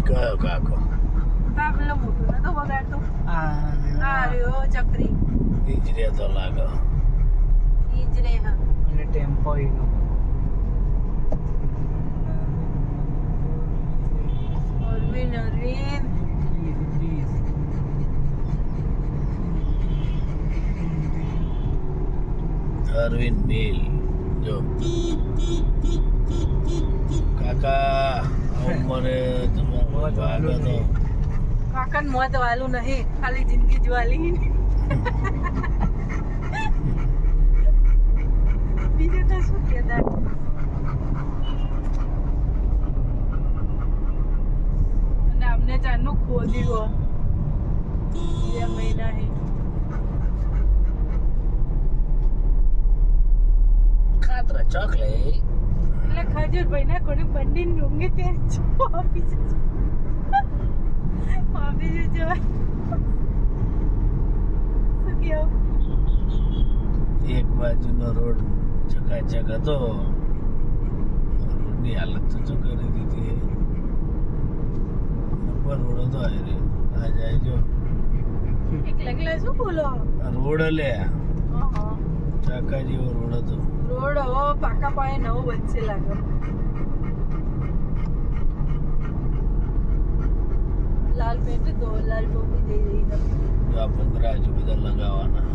કયો કાકો? આ પેલો મોટો નતો બગાડતો આ રહ્યો ચકરી ઈ જ રહેતો લાગે. ઈ જ રે હા અને ટેમ્પો એનો અરવિંદ અરવિંદ મિલ જો કાકા મને તમારો ભાગ હતો. કાકન મોત વાલું નહીં ખાલી જિંદગી જ્વાલી બીજું તો શું કહેતા અને અમને ચારનું ખોદ્યું 2 મહિના હે ખાતરા ચોકલેટ એટલે ખજૂરભાઈ ના કોને બંડી ડુંગે ત્યાં જો ઓફિસ જો શું કેવું એક બાજુનો રોડ ચકાચક હતો. રોડની હાલત તો શું કરી દીધી. ઉપર રોડ હતો આ જાય જો એકલા શું બોલો આ રોડ લે ચાકા જેવો રોડ હતો. રોડ હો પાકા પાયે નવો બનશે લાગે લાલ પેન્ટ દો લાલ ટોપી દઈ રહી છે આ 15 હજુ બધા લગાવવાના.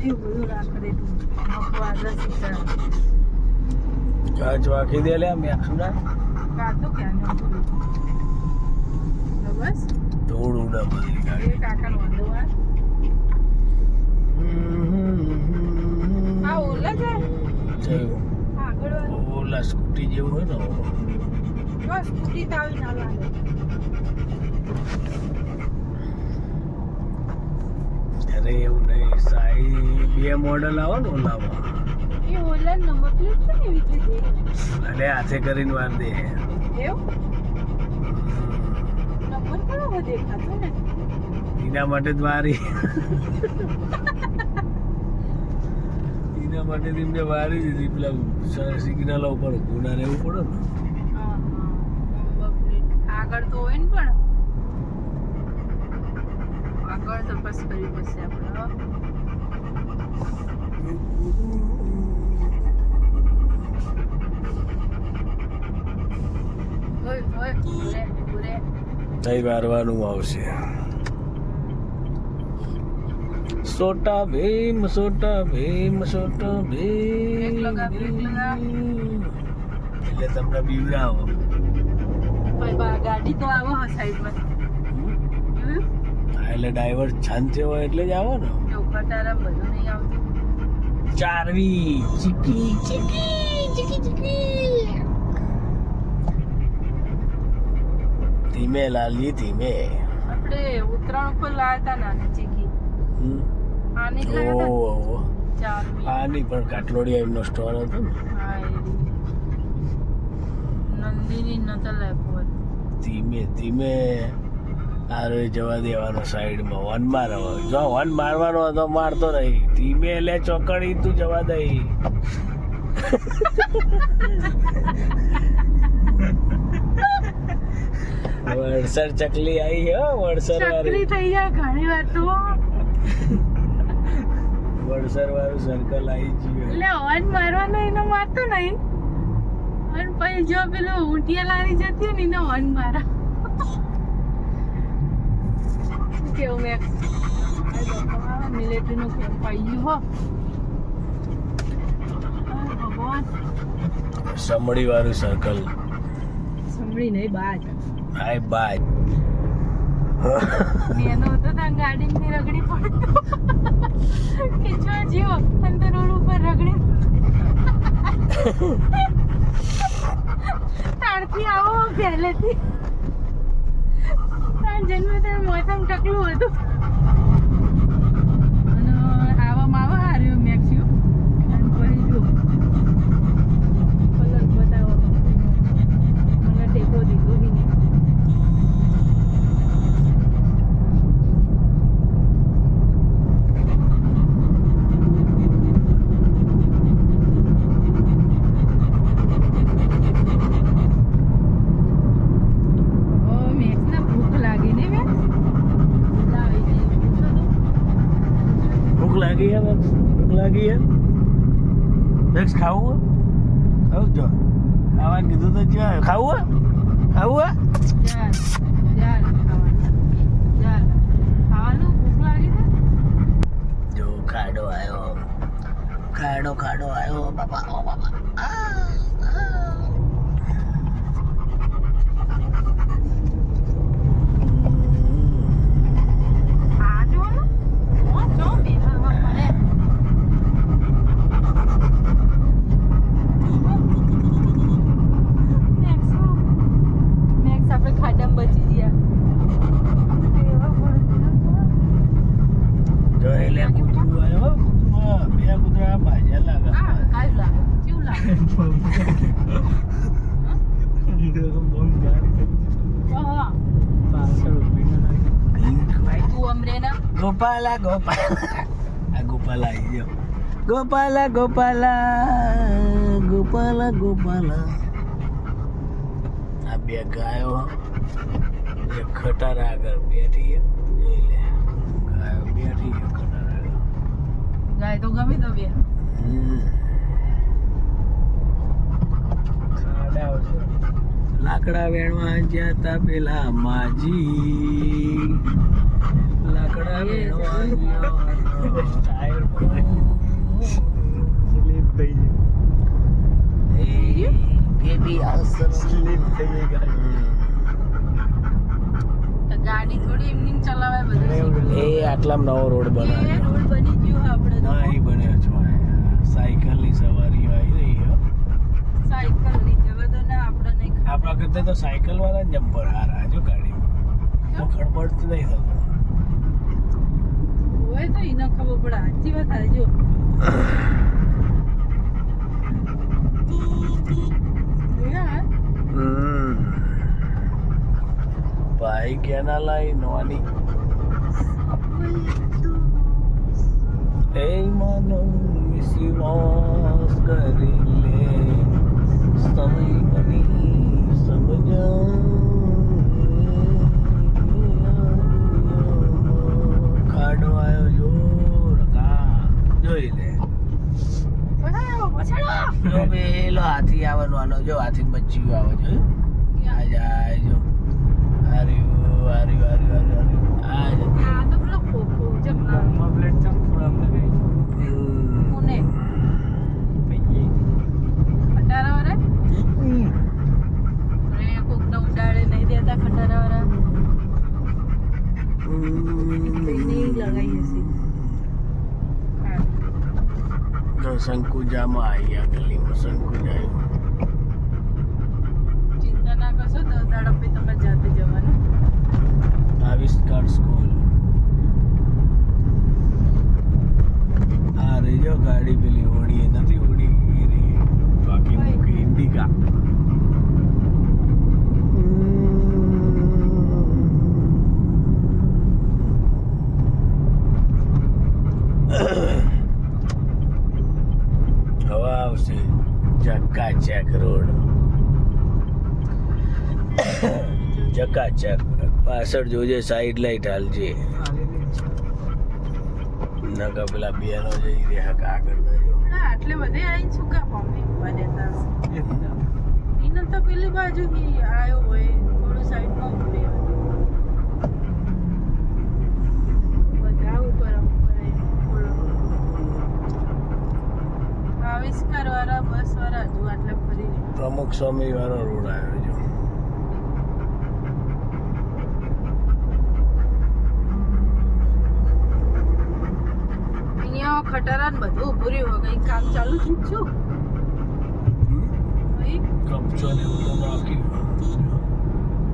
એવું બધું રાખડે કાચ વાખી દે લે મેક્સના કાતો ક્યાં બસ ધૂળ ઉડે બધી ગાડી. એ કાકાનો વાંધો આ ઓલા જાય જયું આગળ વાળું ઓલા સ્કૂટી જેવું હોય ને બસ સ્કૂટી તો આવી ના લાગે અરે એવું નહીં સાઈ 2 મોડલ આવે ને ઓલામાં એ ઓલા નંબર પ્લેટ છે ને એવી રીતે એટલે હાથે કરીને વાર દે. એવું નંબર કેવો દેખાતો ને એના માટે જ વારી એના માટે એમને વારી દીધી. પેલા સિગ્નલો ઉપર ઊભું ના રહેવું પડે ને. હા નંબર પ્લેટ આગળ તો હોય ને પણ આગળ તપાસ કરવી પડશે આપણે તઈ વારવાનું આવશે. સોટા ભીમ સોટા ભીમ સોટા ભીમ બ્રેક લગા, બ્રેક લગા. એટલે તમને બીવડાવો. ગાડી તો આવો સાઈડમાં હા, એટલે ડ્રાઈવર શાંતિ હોય એટલે જ આવો ને. ચોખટારા બધું નહીં આવતું ચારવી ચીકી ચીકી ચીકી ચીકી ધીમે લાલી ધીમે. આપણે ઉત્તરાયણ ઉપર લાયા હતા નાની ચીકી આની જ લાયા હતા ઓહો ચારમી આની પણ કાટલોડિયા એમનો સ્ટોર હતો ને. હા એ નંદીની નતા લાવ્યો ધીમે ધીમે આરો જવા દેવાનો સાઈડમાં વન મારો. જો વન મારવાનો હતો મારતો નહીં. ધીમે લે ચોકડી તું જવા દઈ. વડસર ચકલી આવી હો વડસર ચકરી વાળી. થઈ જાય ઘણી વાર તો વડસર વાળું સર્કલ આવી ગયું. એટલે અવાજ મારવાનો એનો મારતો નહીં અને પછી જો પેલો ઊંટિયા લારી જતી હોય ને એનો અવાજ મારા કેવું મેં મિલિટરીનું કેમ્પ આવી ગયું હો ભગવાન સમડી વાળું સર્કલ. સંભળી નહીં બાજ હાય બાય. એનો હતો ત્યાં ગાડીની રગડી પડતો કે જો જીવો અને તો રોડ ઉપર રગડી તારથી આવો પહેલેથી તાર જન્મ તાર મોસમ ટકલું હતું અને આવામાં આવા હાર્યું મેક્સ્યું અને પછી જો કલર બતાવો મને ટેકો દીધો બી નહીં ભૂખ લાગી હે બસ ભૂખ લાગી હે બેક્સ ખાવું ખાવું જો ખાવાનું કીધું તો જ્યાં ખાવું ખાવું ચાલ ખાવાનું ભૂખ લાગી છે જો ખાડો આવ્યો બાપા ઓ બાપા આ જો ને જો બેહવા પડે નેક્સ્ટ આપણે ખાડામાં બચી ગયા જો એટલે કૂતરું આવ્યો કૂતરું બે કૂતરા ભાજ્યા લાગે કાઈ લાગે કેવું લાગે હા ભાઈ તું અમરે ના ગોપાલા આ ગોપાલા આવી ગયો ગોપાલા આ બે ગાયો એક ખટારા આગળ બેઠી છે જોઈ લે ગાયો બેઠી છે ખટારા આગળ ગાય તો ગમી તો બે લાકડા વેણવા જતા પેલા માજી લાકડા વેણવા ટાયર બેબી આવસર સ્લીપ થઈ ગઈ તો ગાડી થોડી એમની ચલાવાય બધું એ આટલામાં નવો રોડ એ બનાવ્યો રોડ બની ગયો આપણે તો નહીં બન્યો છો સાયકલની સવારી આવી રહી છે સાયકલ ની જવા દો ને આપણે નહીં આપણા કરતા તો સાયકલ વાળા જમ્પર હારા જો ગાડી ખડબડ નહીં થતો હોય તો એને ખબર પડે સાચી વાત હાજો ભાઈ કેના લાઈ નવાની એ માનો વિશ્વાસ કરી લે સમય બની સમજા ખાડો આવ્યો જો રકા જોઈ લે જો પેલો હાથી આવવાનો આનો જો હાથી બચ્ચી આવે જો આ જાય જો આ તો પેલો ખોખો જમના કોને ખટારા વાળા અરે કોક ના ઉડાડે નહીં દેતા ખટારા વાળા નહીં લગાઈ હશે તો શંકુજામાં આવી આ ગલીમાં શંકુજા ચિંતા ના કરશો તો દાડા પછી તમે જાતે જવાનું આવિષ્કાર સ્કૂલ આ રહી જો ગાડી પેલી ઓડી નથી ઓડી એ રહી બાકી મૂકી ઇન્ડિકા હવા આવશે ચકાચક રોડ ચકાચક પાછળ જોજે સાઈડ લાઈટ હાલજે નકા પેલા બેનો જઈ રહ્યા કાગળ આટલે બધે આવીને શું કા પામે ઉભા દેતા એને તો પેલી બાજુ આવ્યો હોય થોડું સાઈડમાં ઉભું રહેવાનું બધા ઉપર થોડો આવિષ્કાર વાળા બસ વાળા હજુ આટલે ફરી પ્રમુખ સ્વામી વાળો રોડ આવ્યો છે અહીંયા ખટારા ને બધું ઉભું રહ્યું કઈ કામ ચાલુ થયું છું ભાઈ કપચો ને એવું તો નાખ્યું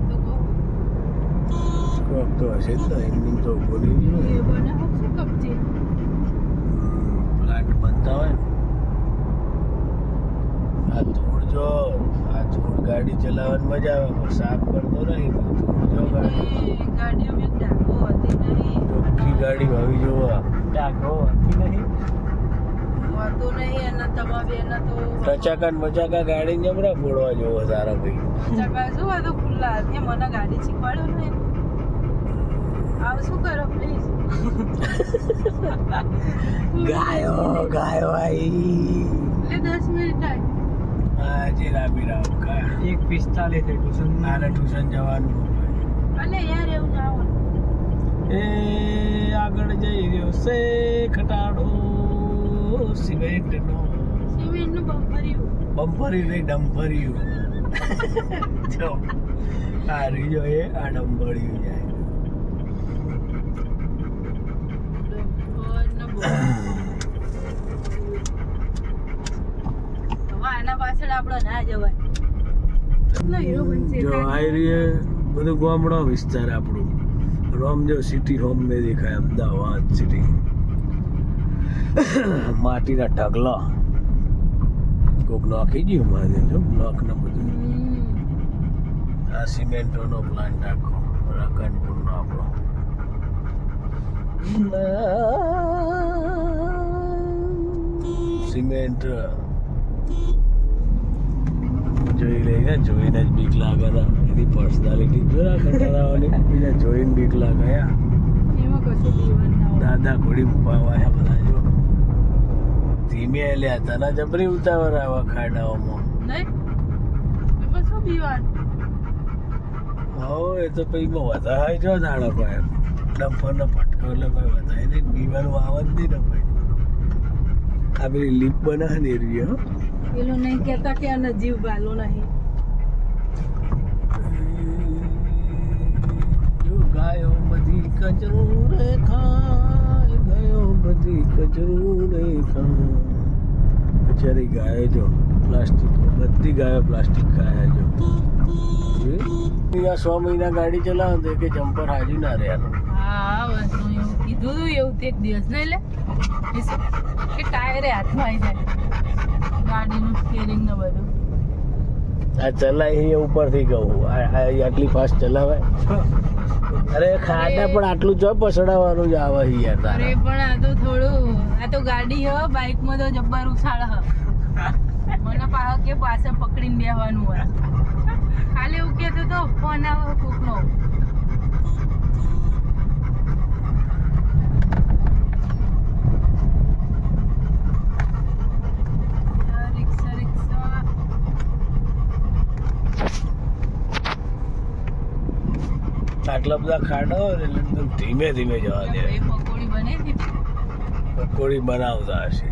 તો કહો કોક તો હશે જ ને એમની તો બોલી ગયું એ બને હોક શું કપચી પ્લાન્ટ બનતા હોય ને આ ધૂળ જો આ ધૂળ ગાડી ચલાવવાની મજા આવે પણ સાફ કરતો નહીં તો ધૂળ જો ગાડી એ ગાડીઓ મેં ડાકો હતી નહીં ચોખ્ખી ગાડી ભાવી જોવા ડાઘો હતી નહીં હોતું નહીં અને તમારે એના તો ટચાકા ને મચાકા ગાડી જમરા ફોડવા જોવો તારા ભાઈ ચકા શું આ તો ખુલ્લા હાથે મને ગાડી શીખવાડ્યો ને આવ શું કરો પ્લીઝ ગાયો ગાયો આઈ એટલે 10 મિનિટ થાય. આજે રામી રામ કા 1:45 થઈ ટ્યુશન મારે ટ્યુશન જવાનું અને યાર એવું ના હોય. એ આગળ જઈ રહ્યો છે ખટાડો સિમેન્ટનો સિમેન્ટનું બમ્પરિયું. બમ્પરી નહીં ડમ્પરિયું જો આ રીજો એ આ ડમ્પરિયું જાય હવે આના પાછળ આપણો ના જવાય. કેટલો હીરો બનશે. જો આ રહીએ બધું ગામડો વિસ્તાર આપણું રોમ જો સિટી રોમ ને દેખાય અમદાવાદ સિટી માટીના ઢગલા કોક નાખી ગયું મારે જો બ્લોક ને બધું આ સિમેન્ટનો પ્લાન્ટ આખો રકનપુરનો આપણો સિમેન્ટ જોઈ લઈને જોઈને જ બીક લાગે ને એની પર્સનાલિટી જોયા ખટારાવાની એને જોઈને બીક લાગે એમાં કશું જીવન ના હોય. દાદા ઘોડી મુપાવા હે બધા જો ધીમે લ્યા તને જબરી ઉતાવળ આવા ખાડાઓમાં નહીં એમાં શું પીવાનું. હો એ તો પછી વધારે જો દાડો કોઈ ડમ્પરનો ફટકો એટલે કોઈ વધારે નહીં પીવાનું આવે જ નહીં ને ભાઈ આ પેલી લીપ બનાવે ને એરિયો પેલું નહીં કહેતા કે આનો જીવ ગાલો નહીં. જો ગાયો બધી કચરો રે ખાય ગાયો બધી કચરો રે ખાય બિચારી ગાયો જો પ્લાસ્ટિક બધી ગાયો પ્લાસ્ટિક ખાય જો 6 મહિના ગાડી ચલાવો તો કે જમ્પર હાજુ ના રહેવાનું હા બસ હું એવું કીધું હતું એવું તે એક દિવસ નહીં લે કે ટાયરે હાથમાં આવી જાય ગાડીનું સ્ટીયરિંગ ને બધું. આ ચલાય એ ઉપરથી કહું આટલી ફાસ્ટ ચલાવાય અરે ખાડા પણ આટલું જો પસડાવવાનું જ આવે છે યાર અરે તારે પણ આ તો થોડું આ તો ગાડી હ બાઇકમાં તો જબ્બર ઉછાળ હ મને પાછો કે પાસે પકડીને બેસવાનું હોય. ખાલી એવું કહેતો તો ફોન આવે કોકનો. રિક્ષા રિક્ષા આટલા બધા ખાડા હોય ને એટલે એકદમ ધીમે ધીમે જવા દે એ પકોડી બની હતી. પકોડી બનાવતા હશે